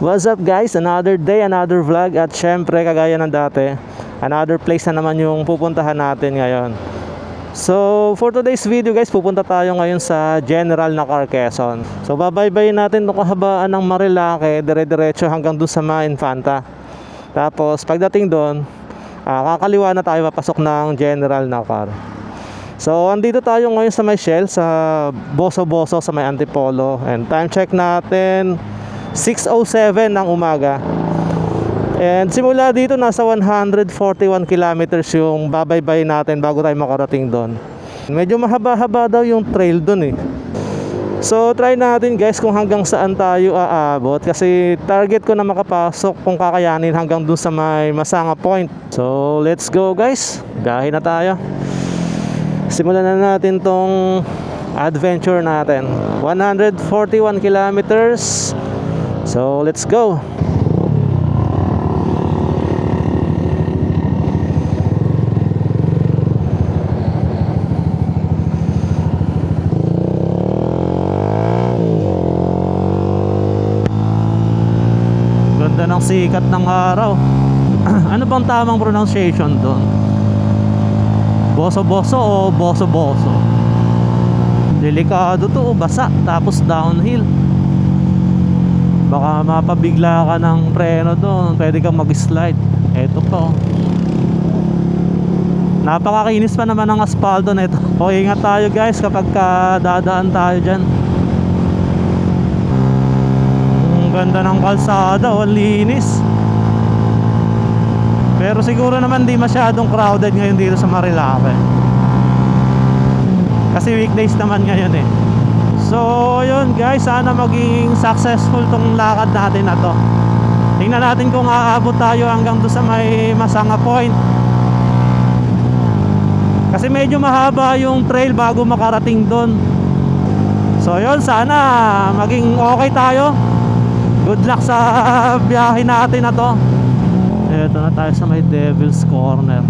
What's up guys? Another day, another vlog. At syempre kagaya ng dati, another place na naman yung pupuntahan natin ngayon. So for today's video guys, pupunta tayo ngayon sa General Nakar, Quezon. So babaybayin natin itong kahabaan ng Marilake, dire-diretso hanggang dun sa mga Infanta. Tapos pagdating doon, kakaliwa na tayo papasok ng General Nakar. So andito tayo ngayon sa may Shell, sa Boso-Boso, sa may Antipolo. And time check natin 6:07 ng umaga. And simula dito nasa 141 kilometers yung babaybay natin bago tayo makarating doon. Medyo mahaba-haba daw yung trail doon eh. So try natin guys kung hanggang saan tayo aabot, kasi target ko na makapasok kung kakayanin hanggang doon sa may Masanga Point. So let's go guys, biyahe na tayo. Simulan na natin tong adventure natin. 141 kilometers. So let's go. Ganda ng sikat ng araw. Ano bang tamang pronunciation doon? Boso-boso o boso-boso? Delikado to, basa tapos downhill. Baka mapabigla ka ng preno doon, pwede kang mag-slide. Eto po, napakakinis pa naman ng aspalto na ito. O ingat tayo guys kapag dadaan tayo dyan. Ang ganda ng kalsada, ang linis. Pero siguro naman di masyadong crowded ngayon dito sa Marilake, kasi weekdays naman ngayon eh. So yun guys, sana maging successful tong lakad natin na to. Tingnan natin kung aabot tayo hanggang doon sa may Masanga Point, kasi medyo mahaba yung trail bago makarating doon. So yun, sana maging okay tayo. Good luck sa biyahe natin na to. Eto na tayo sa may Devil's Corner.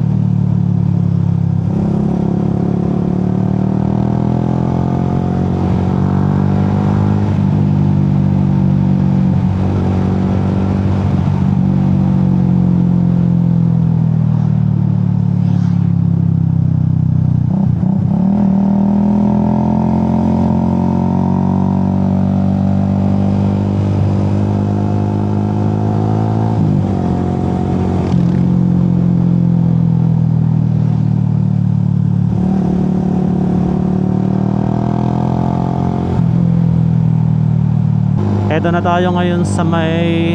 Eto na tayo ngayon sa may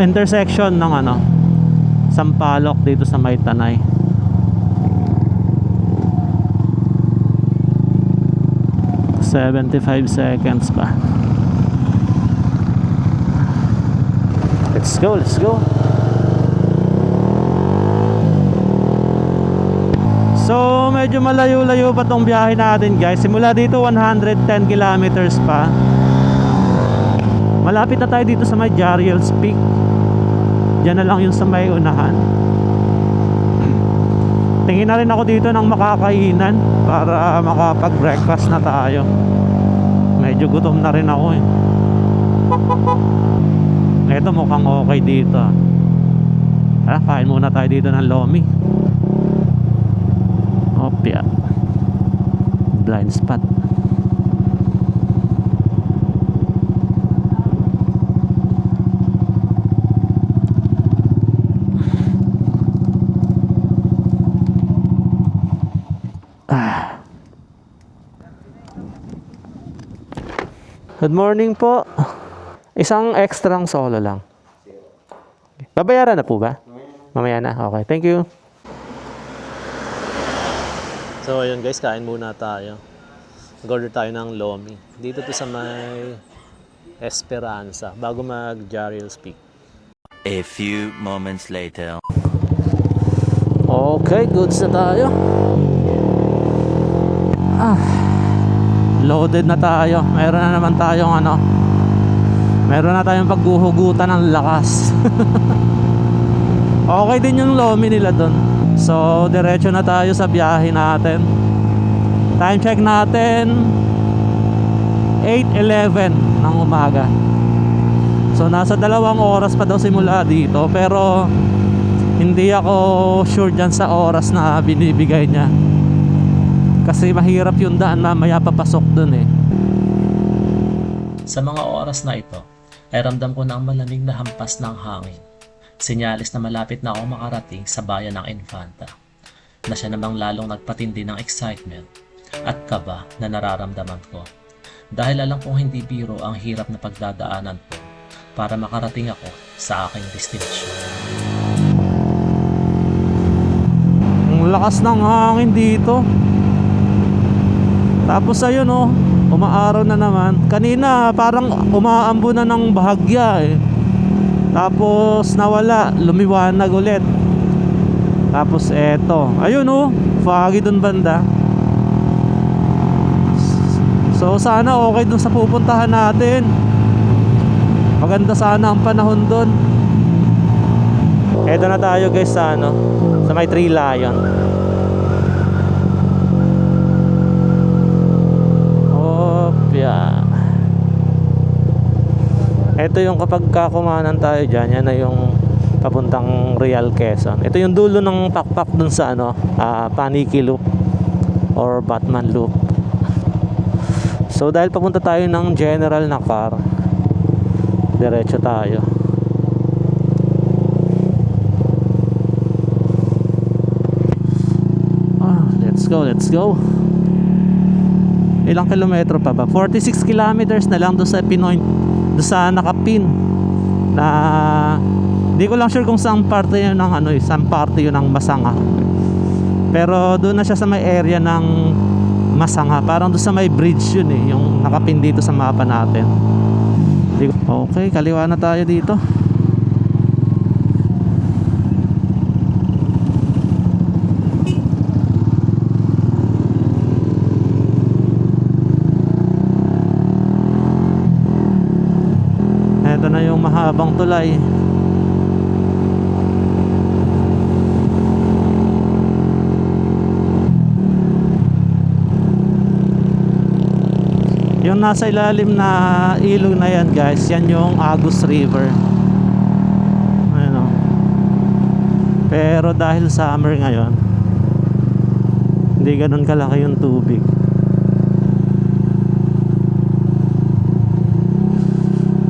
intersection ng Sampaloc dito sa may Tanay. "75 seconds pa. Let's go, let's go. So medyo malayo-layo pa tong biyahe natin guys. Simula dito 110 kilometers pa. Malapit na tayo dito sa may Jariel's Peak. Diyan na lang yung sa may unahan. Tingin na rin ako dito ng makakainan para makapag-breakfast na tayo. Medyo gutom na rin ako eh. Ito mukhang okay dito. Kain muna tayo dito ng lomi. Opya. Blind spot. Good morning po. Isang extrang solo lang. Babayaran na po ba? Mamaya na. Okay, thank you. So ayun guys, kain muna tayo. Mag-order tayo ng lomi. Dito to sa may Esperanza bago mag Jariel's Peak. A few moments later. Okay, goods na tayo. Loaded na tayo. Meron na naman tayong meron na tayong paghuhugutan ng lakas. Okay din yung lomi nila doon. So diretso na tayo sa biyahe natin. Time check natin 8:11 ng umaga. So nasa 2 oras pa daw simula dito, pero hindi ako sure dyan sa oras na binibigay niya. Kasi mahirap yung daan, mamaya papasok dun eh. Sa mga oras na ito, ay ramdam ko na ang malamig na hampas ng hangin. Sinyalis na malapit na ako makarating sa bayan ng Infanta, na siya namang lalong nagpatindi ng excitement at kaba na nararamdaman ko. Dahil alam kong hindi biro ang hirap na pagdadaanan ko para makarating ako sa aking destinasyon. Ang lakas ng hangin dito. Tapos ayun oh, umaaraw na naman. Kanina parang umaambo na ng bahagya eh. Tapos nawala, lumiwanag ulit. Tapos eto, ayun oh, foggy dun banda. So sana okay dun sa pupuntahan natin. Maganda sana ang panahon dun. Eto na tayo guys sa ano, sa may Three Lion. Opya. Ito yung kapag kakumanan tayo dyan, yan na yung papuntang Real Quezon. Ito yung dulo ng pakpak dun sa ano, Paniki Loop or Batman Loop. So dahil papunta tayo ng general na car, diretso tayo. Let's go. Ilang kilometro pa ba? 46 kilometers na lang doon sa Pinoy, doon sa nakapin. Na di ko lang sure kung saan parte yun ng ano, saan parte yun ng Masanga. Pero doon na siya sa may area ng Masanga, parang doon sa may bridge yun eh, yung nakapin dito sa mapa natin. Okay, kaliwa na tayo dito. Ito na yung mahabang tulay. Yung nasa ilalim na ilog na yan guys, yan yung Agus River. Ayun o. Pero dahil summer ngayon, hindi ganun kalaki yung tubig.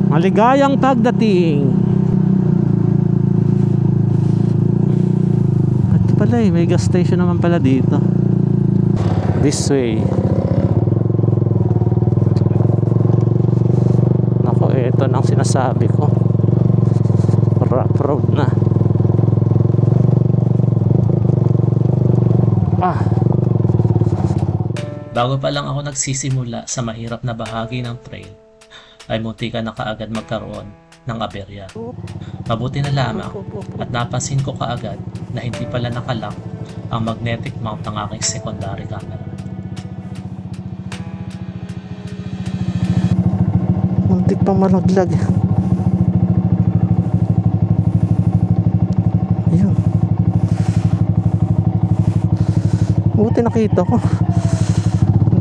Maligayang pagdating. Ito pala may gas station naman pala dito. This way. Ito nang sinasabi ko, rough road na. Bago pa lang ako nagsisimula sa mahirap na bahagi ng trail, ay muntikan na kaagad magkaroon ng aberya. Mabuti na lamang at napansin ko kaagad na hindi pala nakalock ang magnetic mount ng aking secondary camera. Muntik pa malaglag. Ayun. Buti nakita ko.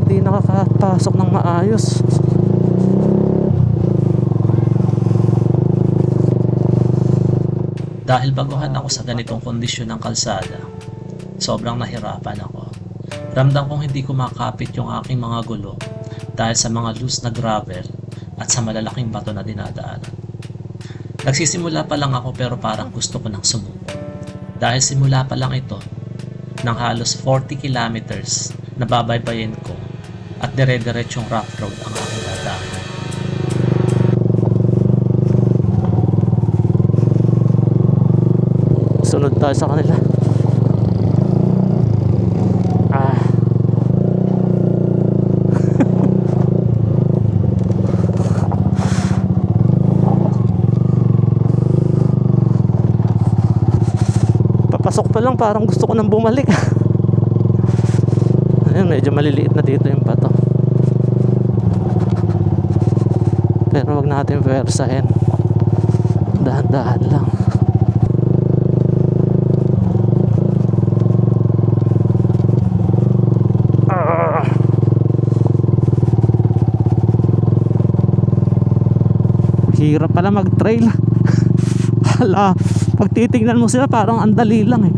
Hindi nakakapasok ng maayos. Dahil baguhan ako sa ganitong kondisyon ng kalsada, sobrang nahirapan ako. Ramdam kong hindi ko makapit yung aking mga gulong dahil sa mga loose na gravel at sa malalaking bato na dinadaanan. Nagsisimula pa lang ako pero parang gusto ko nang sumuko. Dahil simula pa lang ito ng halos 40 kilometers na babaybayin ko at dire-diretsong rough road ang aking dadaanan. Sunod tayo sa kanila. Papasok pa lang parang gusto ko nang bumalik. Ayun, medyo maliliit na dito yung bato. Pero wag natin pwersahin. Dahan-dahan lang. Hirap pala mag-trail. Hala, pag titignan mo sila parang ang dali lang eh.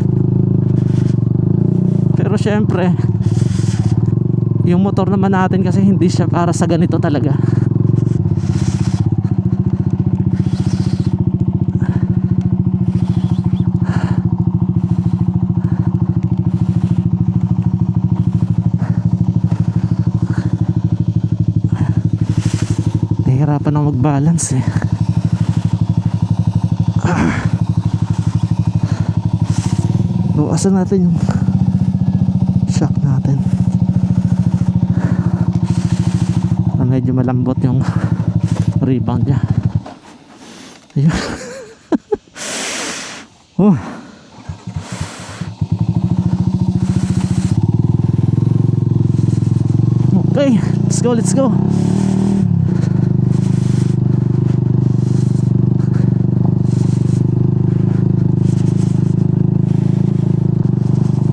Pero syempre, yung motor naman natin kasi hindi siya para sa ganito talaga. Nahihirapan ako mag-balance eh. Bukasan natin yung shock natin. Medyo malambot yung rebound niya. Ayun. Oh. Okay, let's go, let's go.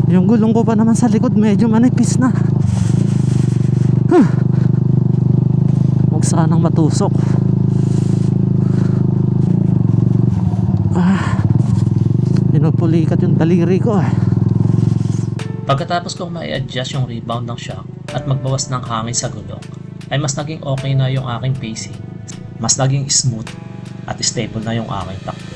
Yung gulong ko pa naman sa likod medyo manipis na. Huwag sanang matusok. Pinupulikat yung daliri ko eh. Pagkatapos kong ma-adjust yung rebound ng shock at magbawas ng hangin sa gulong, ay mas naging okay na yung aking pacing. Mas naging smooth at stable na yung aking takbo.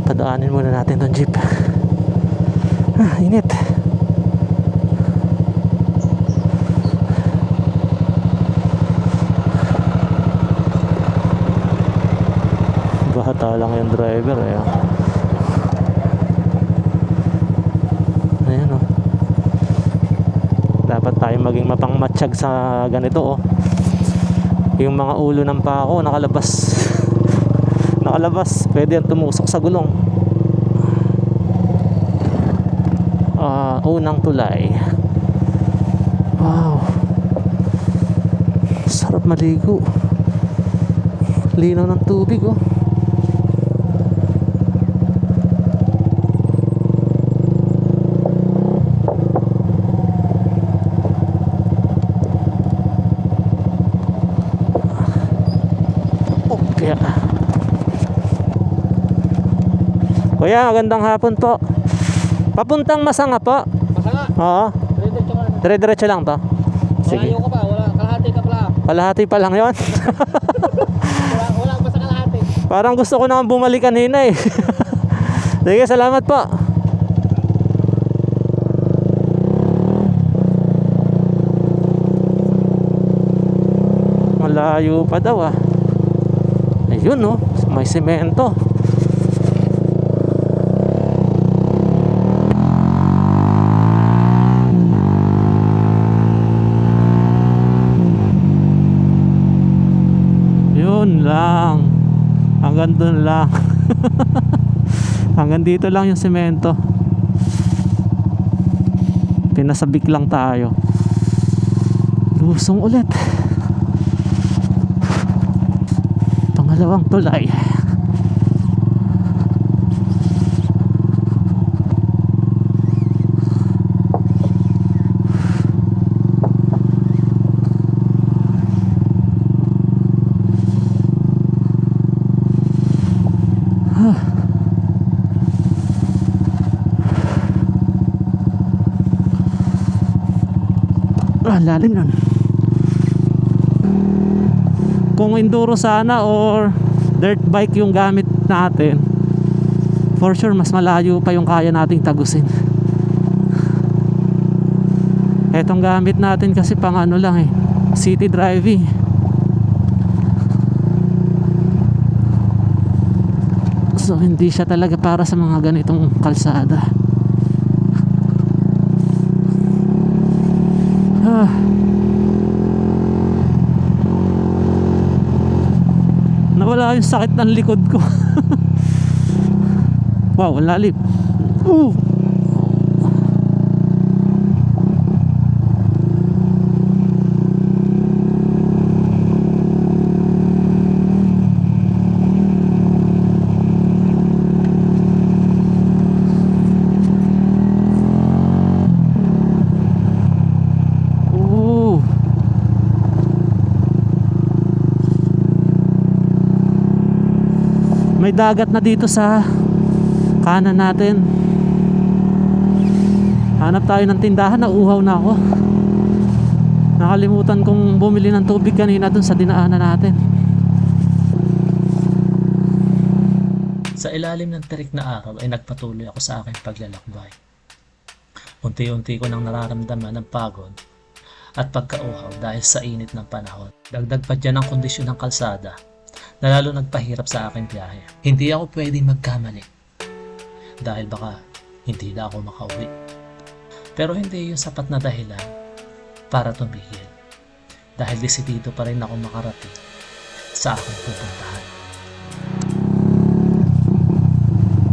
Padaanin muna natin tong jeep. Init. Bata lang yung driver eh. Ayan oh. Dapat tayo maging mapangmatsyag sa ganito oh. Yung mga ulo ng pako nakalabas. Nakalabas, pwede yan tumusok sa gulong. Unang tulay. Wow, sarap maligo. Linaw ng tubig oh. Okay. Kuya, magandang hapon po. Papuntang Masanga po. Masanga? Oo. Diretso ka na. Dire-diretso lang to. Sige. Malayo ka pa, wala, kalahati ka pala. Kalahati pa lang yon. Wala pa sa kalahati. Parang gusto ko naman bumalik kanina eh. Sige, salamat po. Malayo pa daw ah. Ayun oh, may semento. Yun lang. Hanggang dun lang. Hanggang dito lang yung semento. Pinasabik lang tayo. Lusong ulit. Pangalawang tulay. Lalim nun. Kung enduro sana or dirt bike yung gamit natin, for sure mas malayo pa yung kaya nating tagusin. Etong gamit natin kasi pang ano lang eh, city driving. So hindi siya talaga para sa mga ganitong kalsada. Nawala yung sakit ng likod ko. Wow, ang lalim. May dagat na dito sa kanan natin. Hanap tayo ng tindahan, nauuhaw na ako. Nakalimutan kong bumili ng tubig kanina dun sa dinaanan natin. Sa ilalim ng terik na araw ay nagpatuloy ako sa aking paglalakbay. Unti-unti ko nang nararamdaman ng pagod at pagkauhaw dahil sa init ng panahon. Dagdag pa dyan ang kondisyon ng kalsada na lalo nagpahirap sa aking biyahe. Hindi ako pwedeng magkamali dahil baka hindi na ako makauwi. Pero hindi yung sapat na dahilan para tumigil dahil desidido pa rin ako makarating sa aking pupuntahan.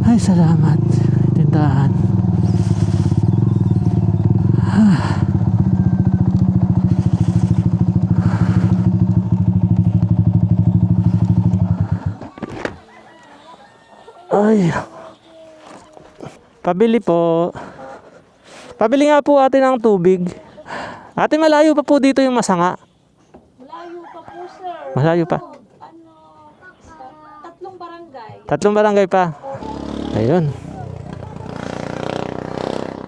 Ay, salamat. Tindahan. Ay. Pabili po. Pabili nga po ate ng tubig. Ate, malayo pa po dito yung Masanga. Malayo pa po, sir. Malayo pa. Tatlong barangay. Tatlong barangay pa. Ayun.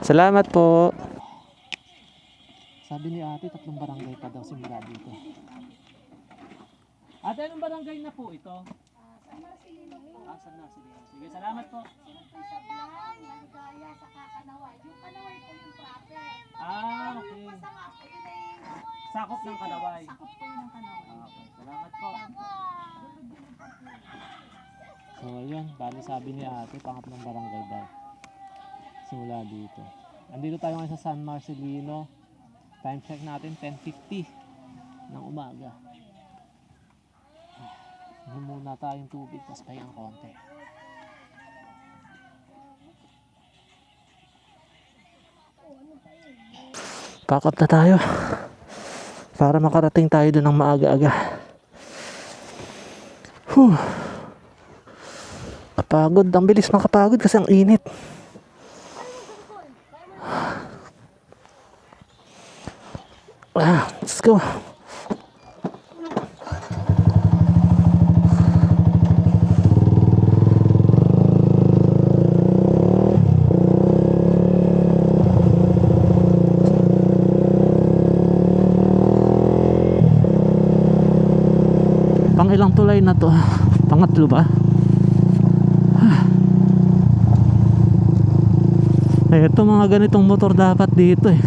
Salamat po. Sabi ni ate, tatlong barangay pa daw simula dito. Ate, anong barangay na po ito? San Marcelino. San Marcelino. Sige, salamat po. Sablay, Maligaya, sa Kanaway. Yung Kanaway po yung proper. Okay. Yung Masanga po yun ay Sakop ng Kalaway. sakop po yun ng Kanaway. Okay, salamat po. So, ayun. Bali sabi ni ate, pangatlong barangay daw. Simula dito. Andito tayo ngayon sa San Marcelino. Time check natin, 10:50 ng umaga. Inom muna tayong tubig, tapos pahingang konti. Pack up na tayo para makarating tayo doon ng maaga-aga. Kapagod, ang bilis makapagod kasi ang init. Let's go. Pang ilang tulay na to? Pangatlo ba? Ito mga ganitong motor dapat dito eh.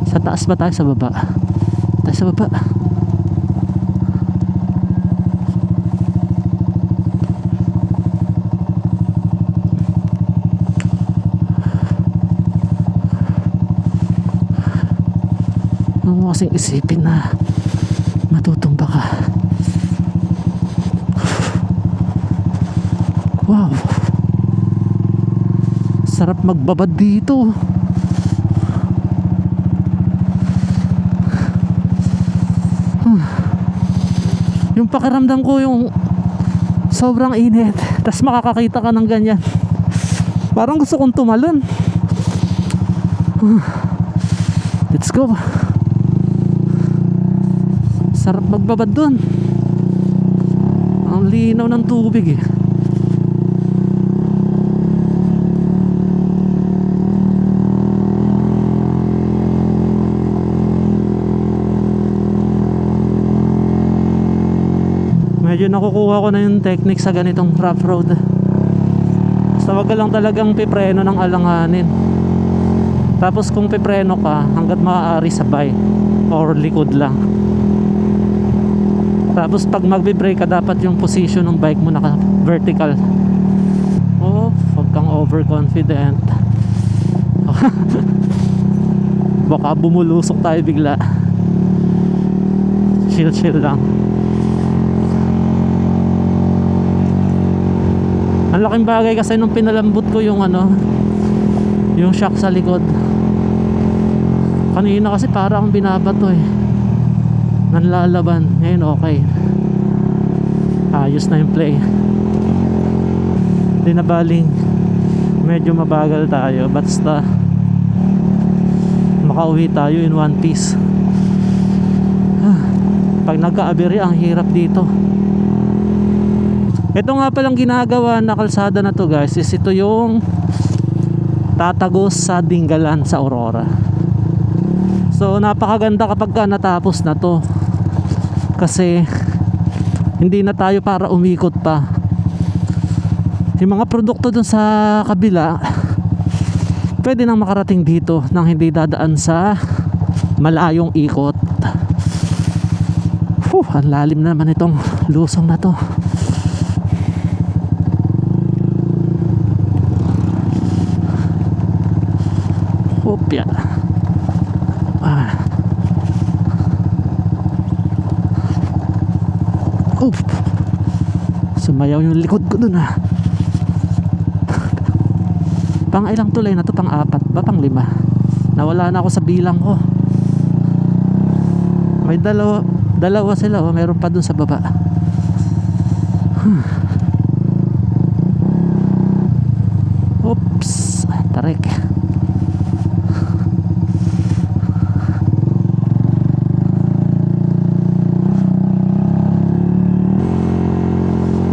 Sa taas ba tayo? Sa baba? Tayo sa baba. Ano mo kasing isipin na matutumba ka? Wow, sarap magbabad dito. Yung pakiramdam ko yung sobrang init, tas makakakita ka ng ganyan, parang gusto kong tumalon. Let's go. Sarap magbabad dun. Ang linaw ng tubig eh. Medyo nakukuha ko na yung technique sa ganitong rough road. Basta wag ka lang talagang pipreno ng alanganin. Tapos kung pipreno ka, hanggat maaari sabay or likod lang. Tapos pag magbe-brake ka, dapat yung position ng bike mo naka vertical. Oh, wag kang overconfident. Baka bumulusok tayo bigla. Chill lang. Ang laking bagay kasi nung pinalambot ko yung yung shock sa likod. Kanina kasi para akong binabato eh. Nanlalaban. Ngayon okay. Ayos na yung play. Hindi na baling medyo mabagal tayo. Basta makauwi tayo in one piece. Pag nagka-aberya ang hirap dito. Ito nga palang ginagawa na kalsada na to guys, is ito yung tatagos sa Dingalan sa Aurora. So napakaganda kapag ka natapos na to, kasi hindi na tayo para umikot pa. Yung mga produkto dun sa kabila pwede nang makarating dito nang hindi dadaan sa malayong ikot. Ang lalim na naman itong lusong na to. Hopya. Sumayaw yung likod ko dun Pang ilang tulay na to? Pang 4 ba? Pang 5? Nawala na ako sa bilang ko. May dalawa sila meron pa dun sa baba. Oops, tarik.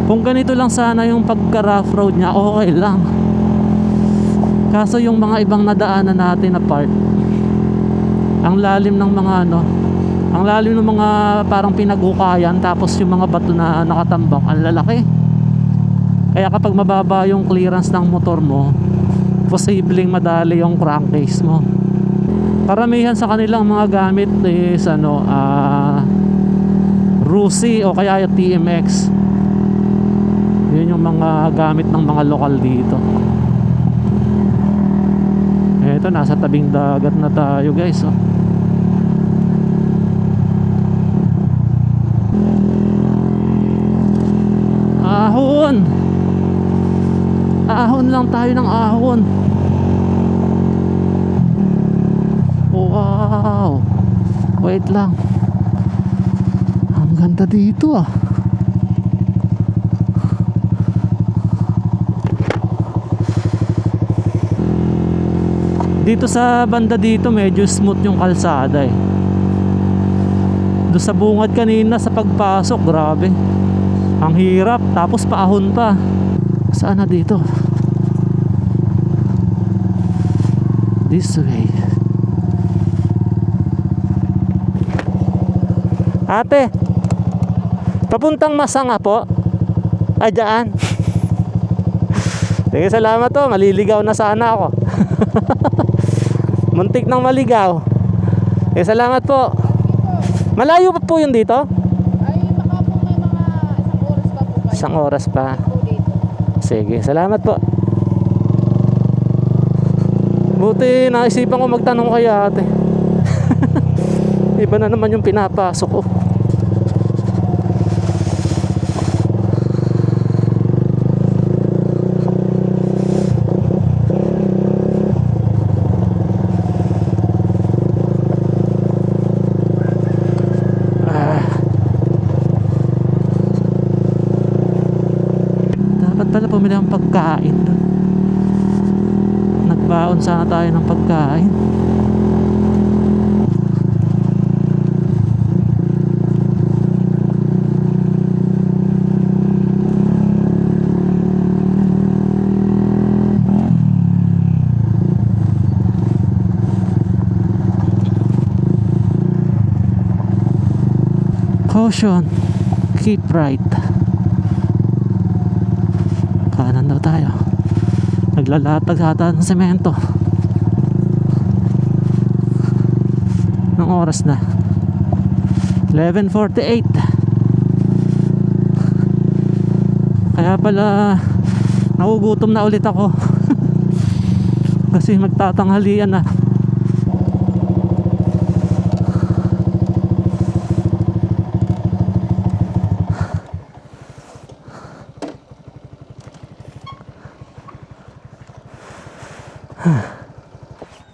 Kung ganito lang sana yung pagka-rough road niya, okay lang. Kaso yung mga ibang nadaanan natin na part, ang lalim ng mga ang lalim ng mga parang pinaghukayan, tapos yung mga bato na nakatambak, ang lalaki. Kaya kapag mababa yung clearance ng motor mo, posibleng madali yung crankcase mo. Karamihan sa kanilang mga gamit is Rusi o kaya yung TMX. Yun yung mga gamit ng mga lokal dito. Eto, nasa tabing dagat na tayo guys. Ahon! Ahon lang tayo ng ahon. Wow! Wait lang. Ang ganda dito Dito sa banda dito medyo smooth yung kalsada Doon sa bungad kanina sa pagpasok, grabe. Ang hirap, tapos paahon pa. Saan na dito? This way. Ate, papuntang Masanga po? Ay, dyan. Sige, salamat to. Maliligaw na sana ako. Muntik nang maligaw. Eh, salamat po. Malayo pa po yun dito? Ay, baka po may mga isang oras pa po kayo. Isang oras pa. Po dito. Sige, salamat po. Buti naisipan ko magtanong kay ate. Iba na naman yung pinapasok ko. Dapat pala pumili ang pagkain doon. Nagbaon sana tayo ng pagkain. Caution, keep right. Kanan daw tayo. Naglalatag ata ng semento. Anong oras na? 11:48. Kaya pala nagugutom na ulit ako. Kasi magtatanghalian na.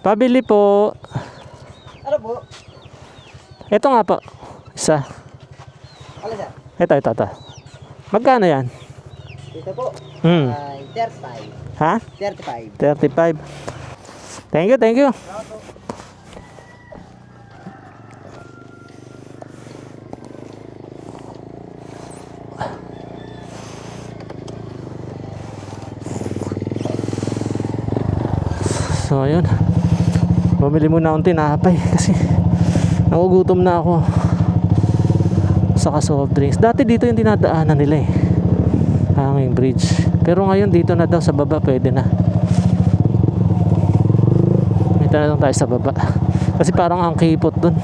Pabili po. Ano po? Ito nga po. Isa. Ano sir? Ito. Magkano yan? Dito po. Hmm. Ay, 35. Ha? 35. 35. Thank you. So ayun, bumili muna akong tinapay kasi nagugutom na ako. Saka soft drinks. Dati dito yung dinadaanan nila eh, hanging bridge. Pero ngayon dito na daw sa baba, pwede na. Dito na lang tayo sa baba kasi parang ang kipot dun.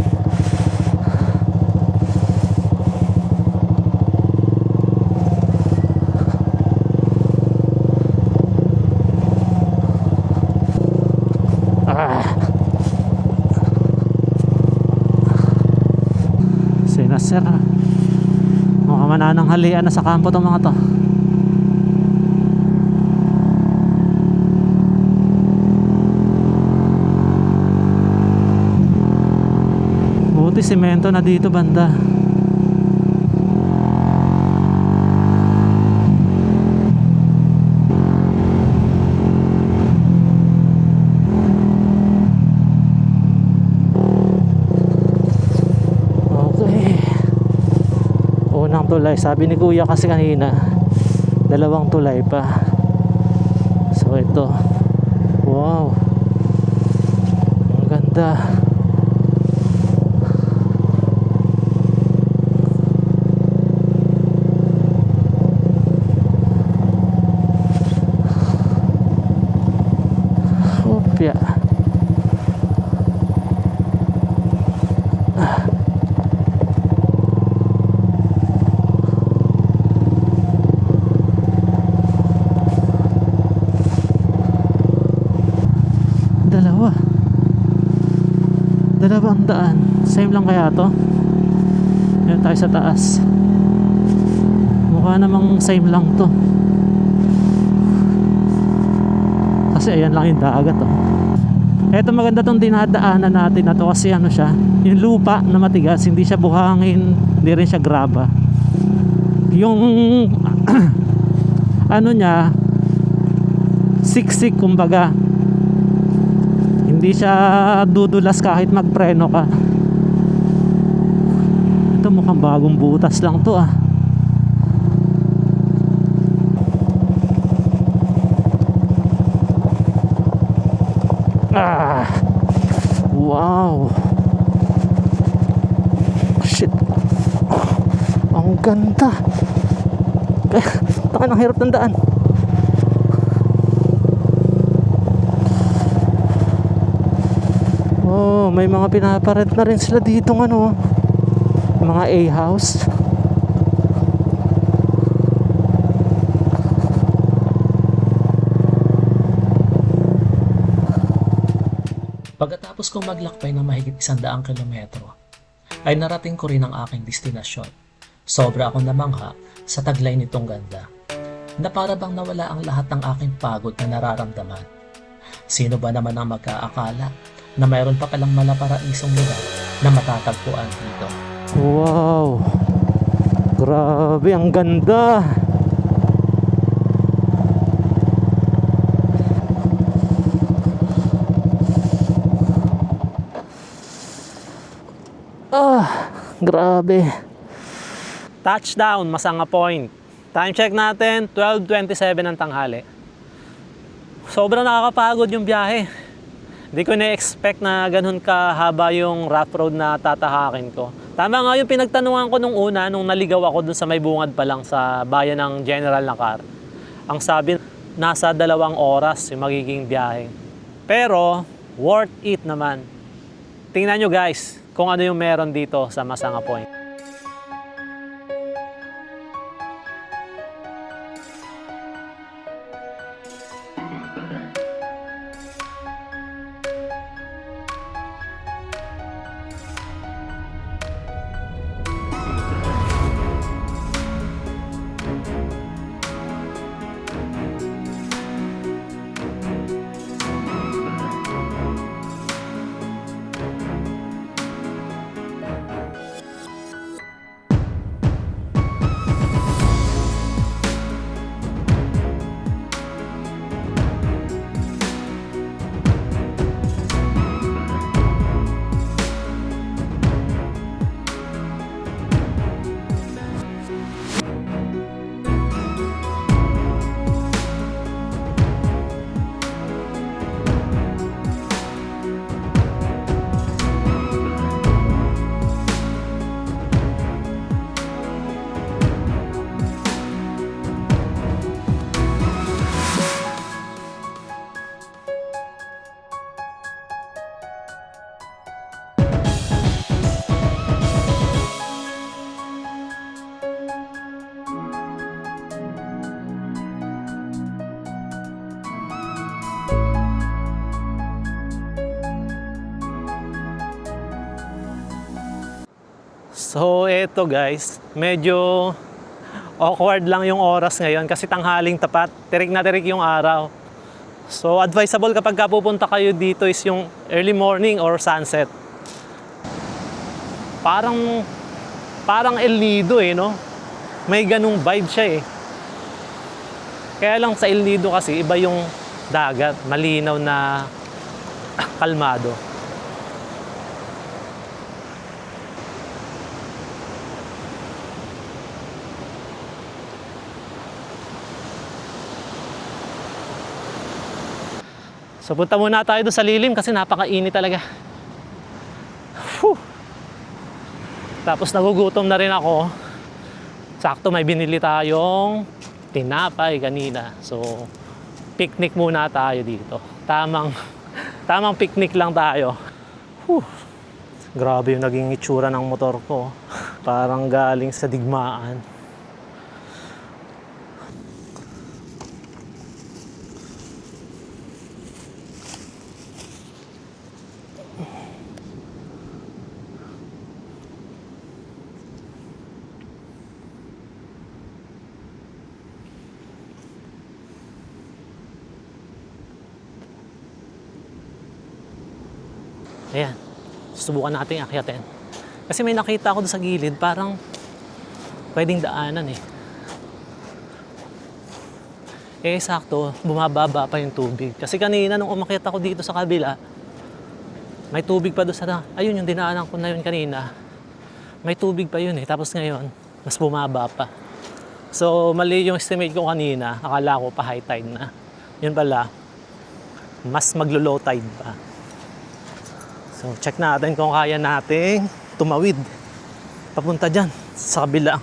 Sinasir, mga manananghalian na sa kampo tong mga to. Buti semento na dito banda. Unang tulay, sabi ni kuya kasi kanina dalawang tulay pa. So ito, wow, ang ganda. Opya. Dalawang daan. Same lang kaya to? Dito tayo sa taas. Mukha namang same lang to. Kasi ayan lang yung dagat oh. Eto maganda tong dinadaanan natin na to kasi ano siya, yung lupa na matigas, hindi siya buhangin, hindi rin siya graba. Yung ano niya, siksik kumbaga. Hindi siya dudulas kahit magpreno ka. Ito mukhang bagong butas lang to ah. Wow. Shit. Ang ganda. Taka ng hirap ng daan. Oh, may mga pinaparent na rin sila dito ng ano, mga A-house. Pagkatapos kong maglakbay ng mahigit 100 kilometro, ay narating ko rin ang aking destinasyon. Sobra akong namangha sa taglay nitong ganda, na para bang nawala ang lahat ng aking pagod na nararamdaman. Sino ba naman ang magkaakala na mayroon pa palang malaparaisong lugar na matatagpuan dito? Wow, grabe, ang ganda. Grabe. Touchdown, Masanga Point. Time check natin, 12:27 ng tanghali. Sobrang nakakapagod yung biyahe. Hindi ko na-expect na ganun kahaba yung rough road na tatahakin ko. Tama nga yung pinagtanungan ko nung una, nung naligaw ako dun sa may bungad pa lang sa bayan ng General Nakar. Ang sabi, nasa 2 oras yung magiging biyahe. Pero, worth it naman. Tingnan nyo guys, kung ano yung meron dito sa Masanga Point. So eto guys, medyo awkward lang yung oras ngayon kasi tanghaling tapat, tirik na tirik yung araw. So advisable kapag pupunta kayo dito is yung early morning or sunset. Parang El Nido no? May ganung vibe siya Kaya lang sa El Nido kasi iba yung dagat, malinaw na kalmado. So punta muna tayo doon sa lilim kasi napakainit talaga. Whew. Tapos nagugutom na rin ako. Sakto may binili tayong tinapay kanina. So picnic muna tayo dito. Tamang picnic lang tayo. Whew. Grabe yung naging itsura ng motor ko. Parang galing sa digmaan. Ayan, susubukan natin akyatin. Kasi may nakita ako doon sa gilid, parang pwedeng daanan sakto, bumababa pa yung tubig. Kasi kanina nung umakyat ako dito sa kabila, may tubig pa doon ayun yung dinaanan ko na yun kanina. May tubig pa yun tapos ngayon, mas bumaba pa. So, mali yung estimate ko kanina, akala ko pa high tide na. Yun pala, mas maglo-low tide pa. So, check natin kung kaya nating tumawid papunta dyan sa kabilang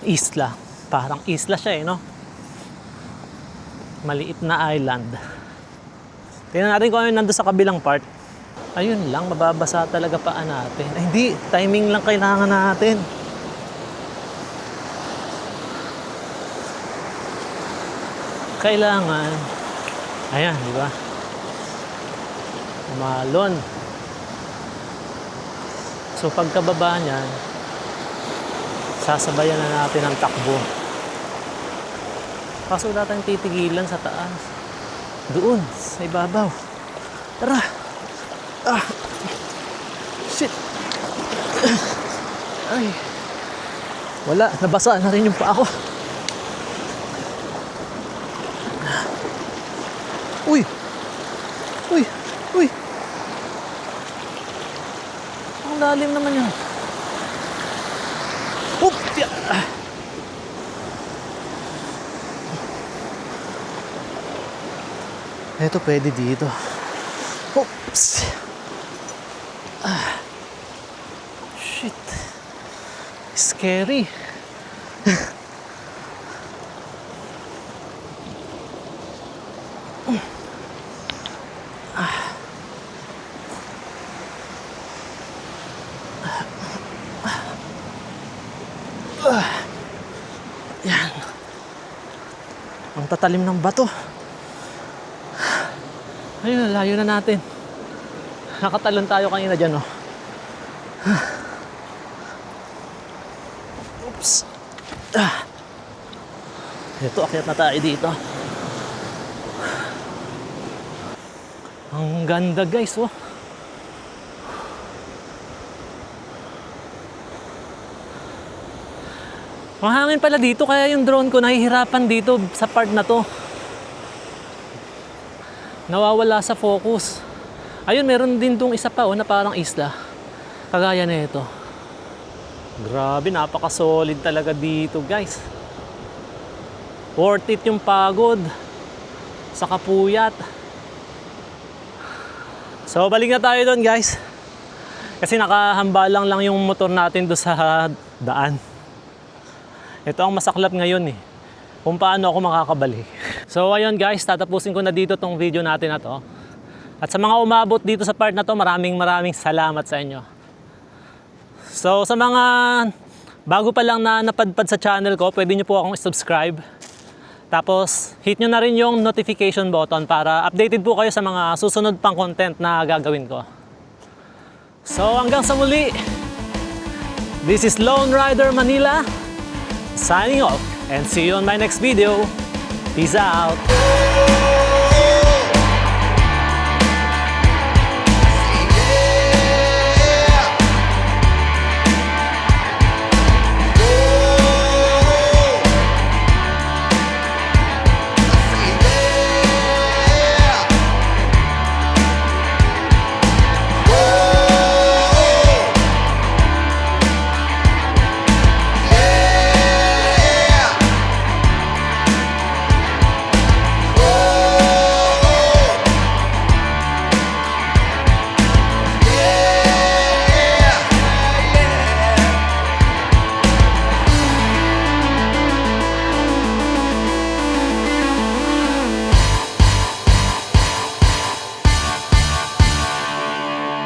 isla. Parang isla siya no? Maliit na island. Tingnan natin kung ano nandun sa kabilang part. Ayun lang, mababasa talaga paan natin. Ay, hindi, timing lang kailangan natin. Kailangan. Ayan, di ba? Umalon. So pagkababa niyan, sasabayan na natin ang takbo. Kaso wala tayong titigilan sa taas. Doon, sa ibabaw. Tara! Shit! Ay! Wala, nabasa na rin yung paa ko. Uy! Uy! Uy! Ang lalim naman yan. Oop! Ito pwede dito. Oops! Shit! Scary! Yan. Ang tatalim ng bato. Ayun, layo na natin. Nakatalon tayo kanina dyan, Oops. Ito, akyat na tayo dito. Ang ganda, guys, Mahangin pala dito, kaya yung drone ko nahihirapan dito sa part na to. Nawawala sa focus. Ayun, meron din tong isa pa na parang isla. Kagaya na ito. Grabe, napaka-solid talaga dito, guys. Worth it yung pagod sa kapuyat. So, balik na tayo doon, guys. Kasi nakahambalang lang yung motor natin doon sa daan. Ito ang masaklap ngayon kung paano ako makakabalik. So ayun guys, tatapusin ko na dito tong video natin na to. At sa mga umabot dito sa part na to, maraming salamat sa inyo. So sa mga bago pa lang na napadpad sa channel ko, pwede nyo po akong subscribe. Tapos hit nyo na rin yung notification button para updated po kayo sa mga susunod pang content na gagawin ko. So hanggang sa muli, This is Lone Rider Manila, signing off, and see you on my next video. Peace out!